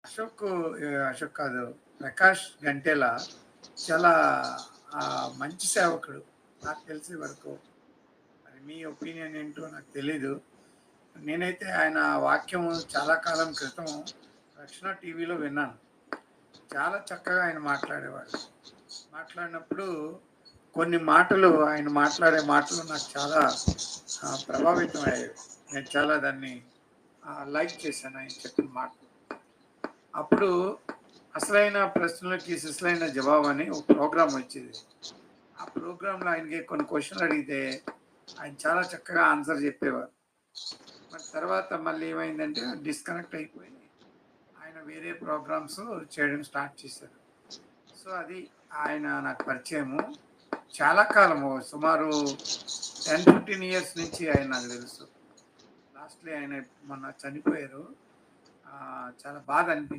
అశోక్ అశోక్ కాదు. 'ప్రకాష్ గంటేల' చాలా మంచి సేవకుడు. నాకు తెలిసే వరకు. మరి మీ ఒపీనియన్ ఏంటో నాకు తెలీదు. నేనైతే ఆయన వాక్యం చాలా కాలం క్రితం రక్షణ టీవీలో విన్నాను. చాలా చక్కగా ఆయన మాట్లాడేవాడు. మాట్లాడినప్పుడు కొన్ని మాటలు ఆయన మాట్లాడే మాటలు నాకు చాలా ప్రభావితం అయ్యాయి. నేను చాలా దాన్ని లైక్ చేశాను ఆయన చెప్పిన మాటలు. అప్పుడు అసలైన ప్రశ్నలకి సిసలైన జవాబు అని ఒక ప్రోగ్రామ్ వచ్చేది. ఆ ప్రోగ్రాంలో ఆయనకి కొన్ని క్వశ్చన్లు అడిగితే ఆయన చాలా చక్కగా ఆన్సర్ చెప్పేవారు. మరి తర్వాత మళ్ళీ ఏమైందంటే డిస్కనెక్ట్ అయిపోయి ఆయన వేరే ప్రోగ్రామ్స్ చేయడం స్టార్ట్ చేశారు. సో అది ఆయన నాకు పరిచయము. చాలా కాలము సుమారు 10-15 ఇయర్స్ నుంచి ఆయన నాకు తెలుసు. లాస్ట్‌లీ ఆయన మొన్న చనిపోయారు. చాలా బాధ అనిపించింది.